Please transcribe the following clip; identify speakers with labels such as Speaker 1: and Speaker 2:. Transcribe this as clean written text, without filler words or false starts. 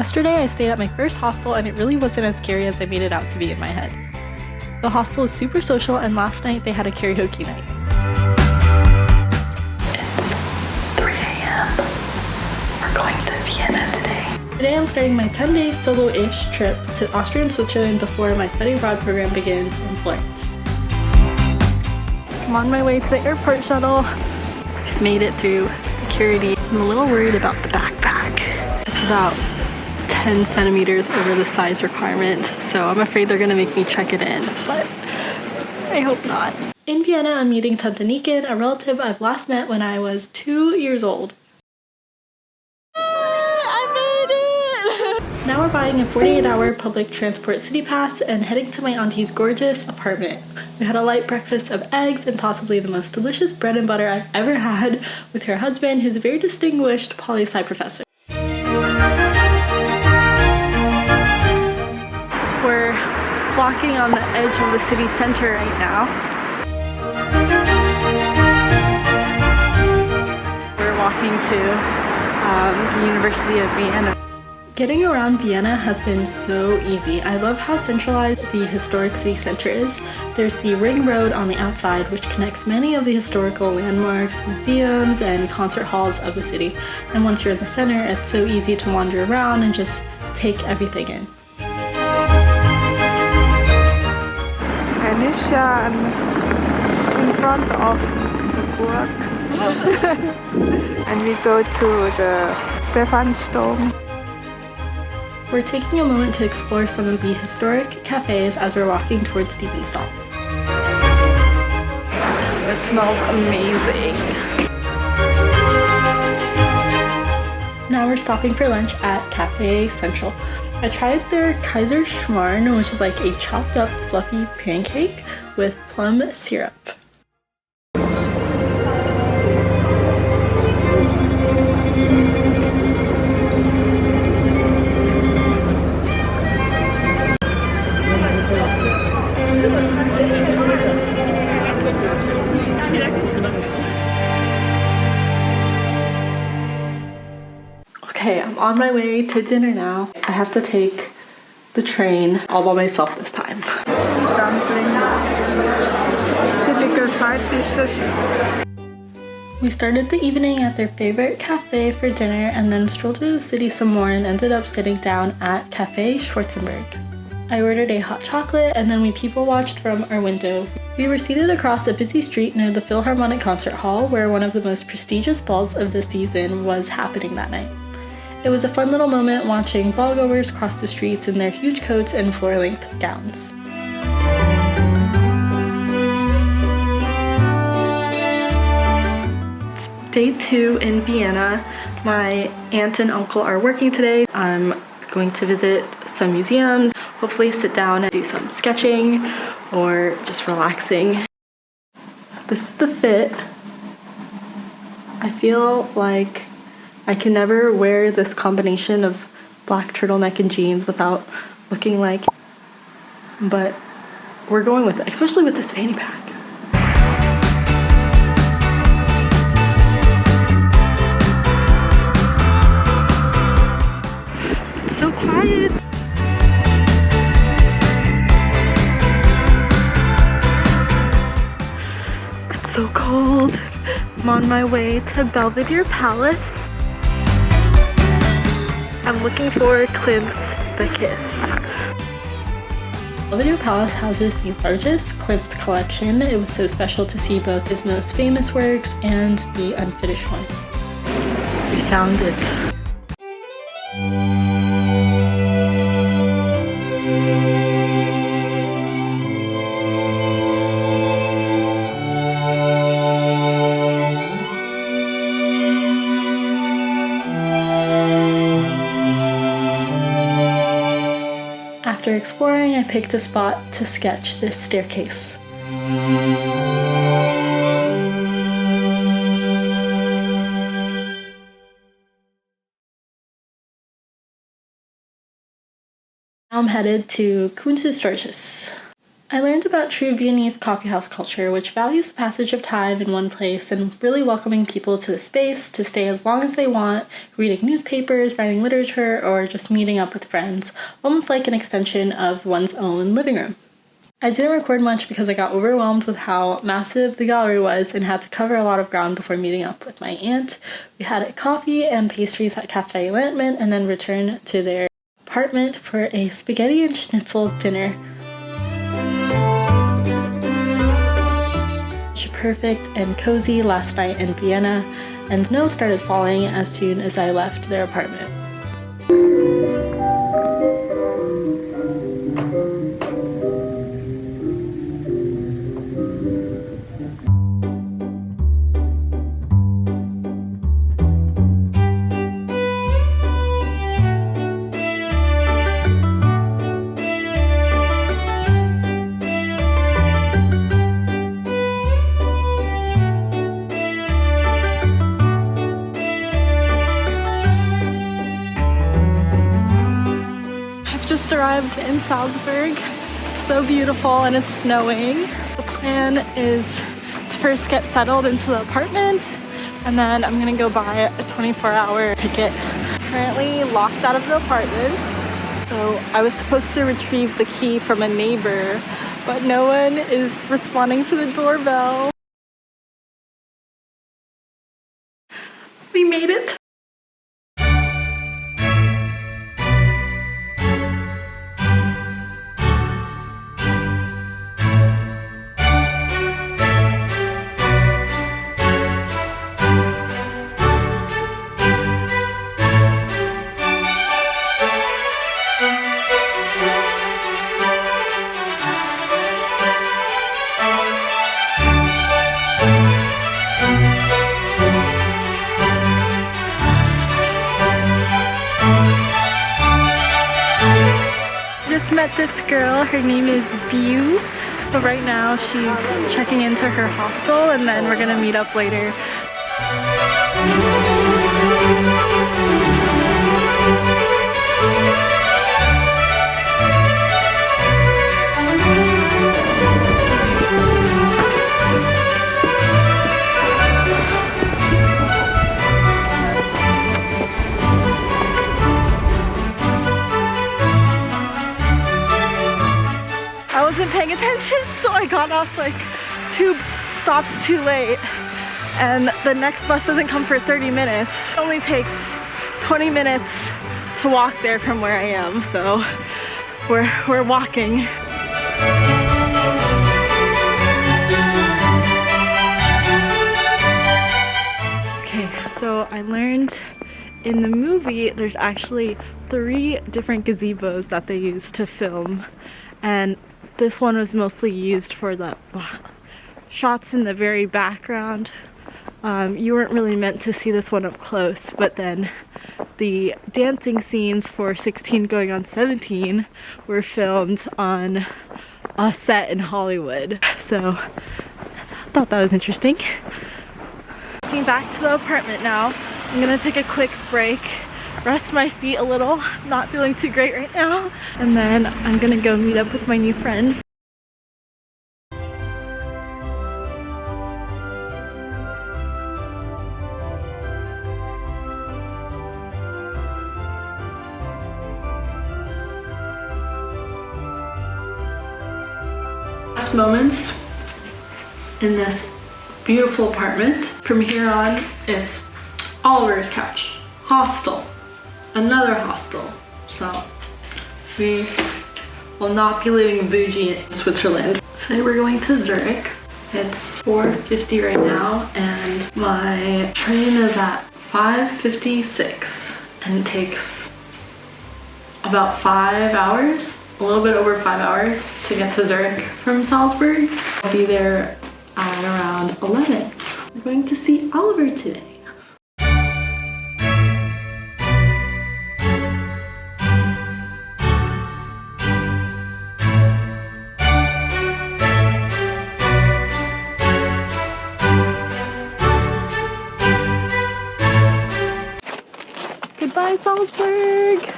Speaker 1: Yesterday I stayed at my first hostel and it really wasn't as scary as I made it out to be in my head. The hostel is super social and last night they had a karaoke night.
Speaker 2: It's 3 a.m. We're going to Vienna today.
Speaker 1: Today I'm starting my 10-day solo-ish trip to Austria and Switzerland before my study abroad program begins in Florence. I'm on my way to the airport shuttle. I've made it through security. I'm a little worried about the backpack. It's about 10 centimeters over the size requirement, so I'm afraid they're gonna make me check it in, but I hope not. In Vienna, I'm meeting Tante Nikin, a relative I've last met when I was 2 years old. Now we're buying a 48-hour public transport city pass and heading to my auntie's gorgeous apartment. We had a light breakfast of eggs and possibly the most delicious bread and butter I've ever had with her husband, who's a very distinguished poli-sci professor. We're walking on the edge of the city center right now. We're walking to the University of Vienna. Getting around Vienna has been so easy. I love how centralized the historic city center is. There's the ring road on the outside, which connects many of the historical landmarks, museums, and concert halls of the city. And once you're in the center, it's so easy to wander around and just take everything in.
Speaker 3: Anisha in front of the Burg. And we go to the Stephansdom.
Speaker 1: We're taking a moment to explore some of the historic cafes as we're walking towards Stephansdom. It smells amazing. Now we're stopping for lunch at Cafe Central. I tried their Kaiser Schmarrn, which is like a chopped up fluffy pancake with plum syrup. Okay, I'm on my way to dinner now. I have to take the train all by myself this time.
Speaker 3: Dumpling. Typical side dishes.
Speaker 1: We started the evening at their favorite cafe for dinner and then strolled through the city some more and ended up sitting down at Cafe Schwarzenburg. I ordered a hot chocolate and then we people watched from our window. We were seated across a busy street near the Philharmonic Concert Hall where one of the most prestigious balls of the season was happening that night. It was a fun little moment watching ballgoers cross the streets in their huge coats and floor-length gowns. It's day 2 in Vienna. My aunt and uncle are working today. I'm going to visit some museums, hopefully sit down and do some sketching or just relaxing. This is the fit. I feel like I can never wear this combination of black turtleneck and jeans without looking like, but we're going with it, especially with this fanny pack. It's so quiet. It's so cold. I'm on my way to Belvedere Palace. I'm looking for Klimt's The Kiss. Belvedere Palace houses the largest Klimt collection. It was so special to see both his most famous works and the unfinished ones. We found it. After exploring, I picked a spot to sketch this staircase. Now I'm headed to Kunsthistorisch. I learned about true Viennese coffeehouse culture, which values the passage of time in one place and really welcoming people to the space to stay as long as they want, reading newspapers, writing literature, or just meeting up with friends, almost like an extension of one's own living room. I didn't record much because I got overwhelmed with how massive the gallery was and had to cover a lot of ground before meeting up with my aunt. We had coffee and pastries at Cafe Landman and then returned to their apartment for a spaghetti and schnitzel dinner. Perfect and cozy last night in Vienna, and snow started falling as soon as I left their apartment. Just arrived in Salzburg. It's so beautiful and it's snowing. The plan is to first get settled into the apartment and then I'm gonna go buy a 24-hour ticket. Currently locked out of the apartment. So I was supposed to retrieve the key from a neighbor, but no one is responding to the doorbell. We made it. Met this girl, her name is Bew, but right now she's checking into her hostel and then we're gonna meet up later. I wasn't paying attention, so I got off like 2 stops too late, and the next bus doesn't come for 30 minutes. It only takes 20 minutes to walk there from where I am, so we're walking. Okay, so I learned in the movie there's actually 3 different gazebos that they use to film, and this one was mostly used for the shots in the very background. You weren't really meant to see this one up close, but then the dancing scenes for 16 going on 17 were filmed on a set in Hollywood. So I thought that was interesting. Getting back to the apartment now. I'm gonna take a quick break, rest my feet a little, not feeling too great right now, and then I'm gonna go meet up with my new friend. Last moments in this beautiful apartment. From here on, it's Oliver's couch, hostel, another hostel. So we will not be living bougie in Switzerland. Today we're going to Zurich. It's 4:50 right now and my train is at 5:56 and it takes about 5 hours, a little bit over 5 hours to get to Zurich from Salzburg. I'll be there at around 11. We're going to see Oliver today. Goodbye, Salzburg!